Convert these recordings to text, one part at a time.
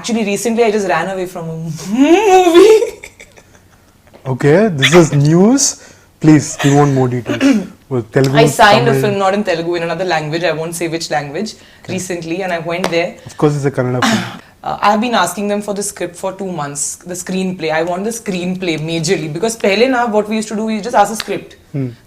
actually recently I just ran away from a movie. Okay, this is news. Please, we want more details. Well, Telugu, I signed Tamil. a film not in Telugu, in another language. I won't say which language. Recently, and I went there. Of course, it's a Kannada film. I've been asking them for the script for 2 months. The screenplay. I want the screenplay majorly because पहले ना what we used to do, we just ask a script.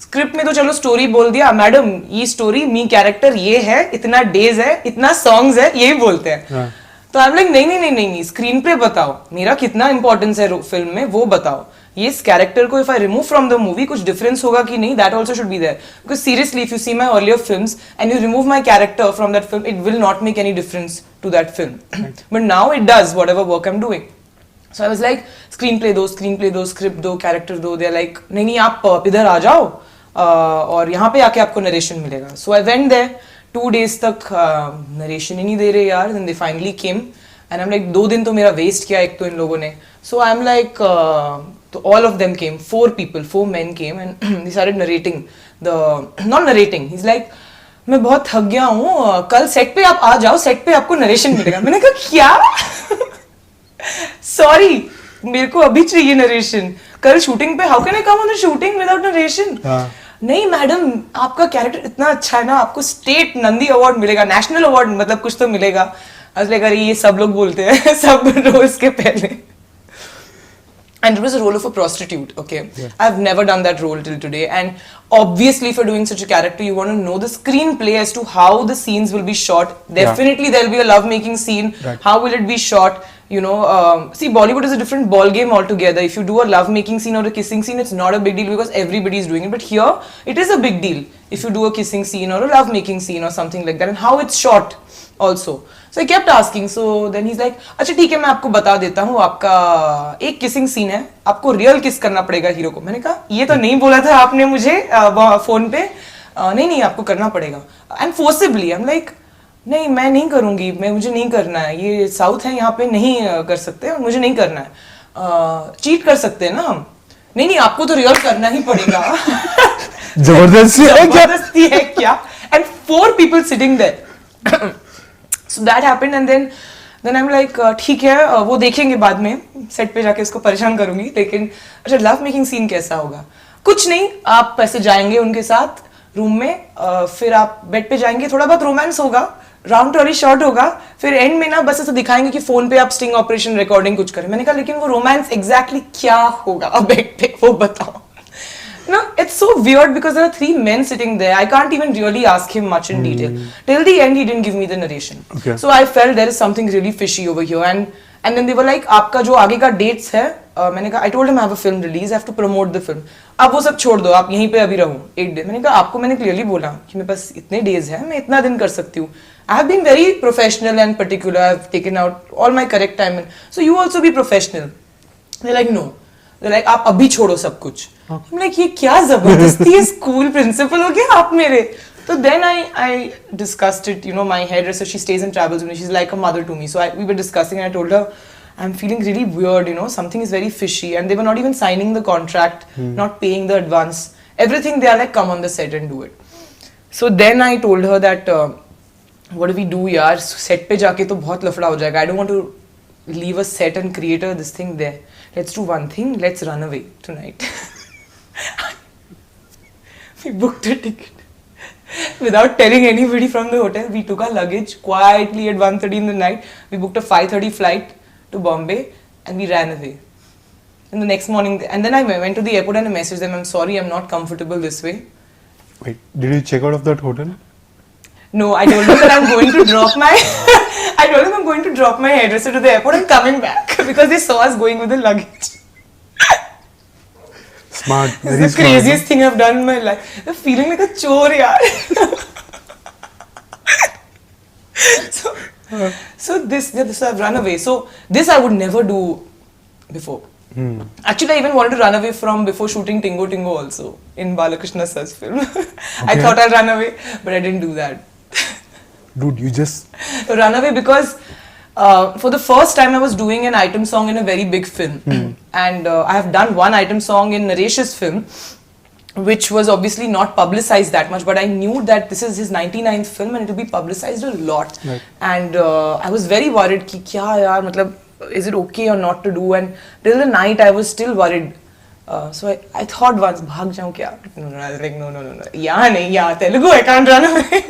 Script में तो चलो story बोल दिया, madam ये story मी character ये है, इतना डेज है, इतना सॉन्ग्स है, यही बोलते हैं. तो आई एम लाइक नहीं स्क्रीन प्ले बताओ, मेरा कितना इंपॉर्टेंस है फिल्म में वो बताओ. ये इस कैरेक्टर को if I remove from the movie कुछ डिफरेंस होगा कि नहीं, that also should be there. Because seriously if you see my earlier films and you remove my character from that film, it will not make any difference to that film. But now it does whatever work I am doing. So I was like, screenplay दो, script दो, character दो. They're like, नहीं आप इधर आ जाओ और यहाँ पे आके आपको narration मिलेगा. So I went there, 2 days तक narration ही नहीं दे रहे यार. Then they finally came and I'm like 2 दिन तो मेरा waste किया एक तो इन लोगों ने. So I'm like, तो all of them came, 4 men came and they started narrating not narrating. He's like, मैं बहुत थक गया हूँ, कल सेट पे आप आ जाओ, सेट पे आपको नरेशन मिलेगा. मैंने कहा क्या? सॉरी, मेरे को अभी चाहिए नरेशन. कल शूटिंग पे how can I come on the shooting without narration? नहीं मैडम, आपका कैरेक्टर इतना अच्छा है ना, आपको स्टेट नंदी अवार्ड मिलेगा, नेशनल अवार्ड मतलब कुछ तो मिलेगा. आई वाज लाइक अरे ये सब लोग बोलते हैं सब रोल्स के पहले. And it was a role of a prostitute, okay? Yeah. I've never done that role till today. And obviously, if you're doing such a character, you want to know the screenplay as to how the scenes will be shot. Definitely, there'll be a love-making scene. Right. How will it be shot? You know, see, Bollywood is a different ball game altogether. If you do a love-making scene or a kissing scene, it's not a big deal because everybody is doing it. But here, it is a big deal if you do a kissing scene or a love-making scene or something like that, and how it's shot also. So I kept asking. So then he's like, अच्छा ठीक है मैं आपको बता देता हूँ, आपका एक किसिंग सीन है, आपको रियल किस करना पड़ेगा हीरो को. मैंने कहा ये तो नहीं बोला था आपने मुझे फोन पे. नहीं आपको करना पड़ेगा. And forcibly I am like नहीं मैं नहीं करूंगी, मुझे नहीं करना है, ये साउथ है यहाँ पे नहीं कर सकते, मुझे नहीं करना है. चीट कर सकते हैं ना हम. नहीं आपको तो रियल करना ही पड़ेगा. जबरदस्ती है क्या? And 4 people sitting there. So that happened and then I'm like ठीक है वो देखेंगे बाद में, सेट पे जाके उसको परेशान करूंगी. लेकिन अच्छा लव मेकिंग सीन कैसा होगा? कुछ नहीं, आप ऐसे जाएंगे उनके साथ रूम में, फिर आप बेड पे जाएंगे, थोड़ा बहुत रोमांस होगा, राउंड ट्रॉली शॉट होगा, फिर एंड में ना बस ऐसे दिखाएंगे कि फोन पे आप स्टिंग ऑपरेशन रिकॉर्डिंग कुछ करें. मैंने कहा लेकिन वो रोमांस एग्जैक्टली क्या होगा बेड पे वो बताओ. No, it's so weird because there are 3 men sitting there. I can't even really ask him much in detail. Till the end, he didn't give me the narration. Okay. So I felt there is something really fishy over here. And then they were like, आपका जो आगे का dates है, मैंने कहा I told him I have a film release. I have to promote the film. अब वो सब छोड़ दो, आप यहीं पे अभी रहो 1 day. मैंने कहा आपको मैंने clearly बोला कि मेरे पास इतने days हैं, मैं इतना दिन कर सकती हूँ. I have been very professional and particular. I have taken out all my correct time. So you also be professional. They're like no. They're like आप अभी छोड़ो सब कुछ. I'm like ये क्या जबरदस्ती है, स्कूल प्रिंसिपल हो गया आप मेरे. So then I discussed it, you know, my hairdresser, she stays and travels with me, she's like a mother to me. So we were discussing and I told her I'm feeling really weird, you know, something is very fishy. And they were not even signing the contract, not paying the advance, everything. They are like come on the set and do it. So then I told her that what do we do yaar, set pe jaake to bahut lafda ho jayega. I don't want to leave a set and create this thing there. Let's do one thing, let's run away tonight. We booked a ticket without telling anybody from the hotel. We took our luggage quietly at 1:30 in the night. We booked a 5:30 flight to Bombay and we ran away. And the next morning, and then I went to the airport and I messaged them, I'm sorry, I'm not comfortable this way. Wait, did you check out of that hotel? No, I told them that I'm going to drop my I told them I'm going to drop my hairdresser to the airport and coming back because they saw us going with the luggage. Smart, very smart. It's the craziest thing I've done in my life. I'm feeling like a chore, yaar. So this I've run away. So this I would never do before. Actually, I even wanted to run away from before shooting Tingo Tingo also in Balakrishna Sir's film. I thought I'll run away, but I didn't do that. Dude, you just run away because for the first time I was doing an item song in a very big film. And I have done one item song in Naresh's film, which was obviously not publicized that much, but I knew that this is his 99th film and it will be publicized a lot. Right. And I was very worried ki kya yaar, matlab, is it okay or not to do? And till the night I was still worried. So I thought once, bhag jaun kya? No, I was like, no. Yeah, nahi, yeah, Telugu, I can't run away.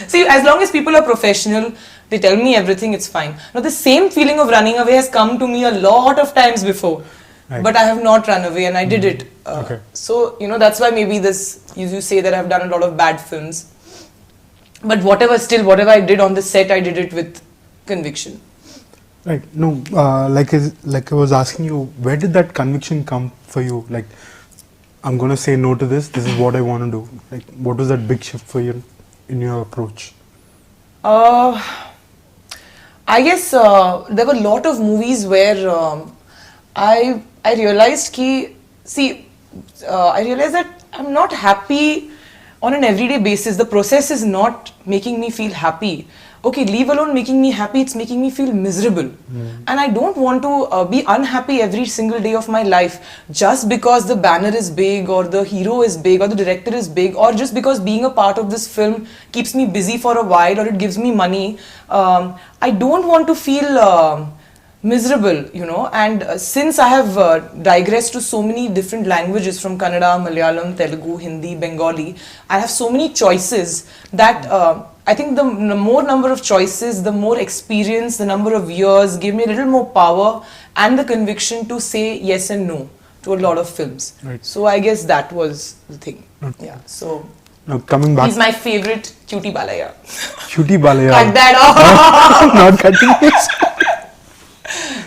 See, as long as people are professional, they tell me everything, it's fine. Now, the same feeling of running away has come to me a lot of times before. Right. But I have not run away and I did it. Okay. So, that's why maybe this, you say that I've done a lot of bad films. But whatever I did on the set, I did it with conviction. Right. No, like I was asking you, where did that conviction come for you? Like, I'm going to say no to this. This is what I want to do. Like, what was that big shift for you in your approach? I guess there were a lot of movies where I realized I realized that I'm not happy on an everyday basis. The process is not making me feel happy. Okay, leave alone making me happy, it's making me feel miserable. And I don't want to be unhappy every single day of my life just because the banner is big or the hero is big or the director is big or just because being a part of this film keeps me busy for a while or it gives me money. I don't want to feel miserable, and since I have digressed to so many different languages from Kannada, Malayalam, Telugu, Hindi, Bengali, I have so many choices that I think the more number of choices, the more experience, the number of years give me a little more power and the conviction to say yes and no to a lot of films. Right. So I guess that was the thing. Yeah. So Now coming back, he's my favorite Cutie Balaya. Cutie Balaya. Cut that off. Not cutting this.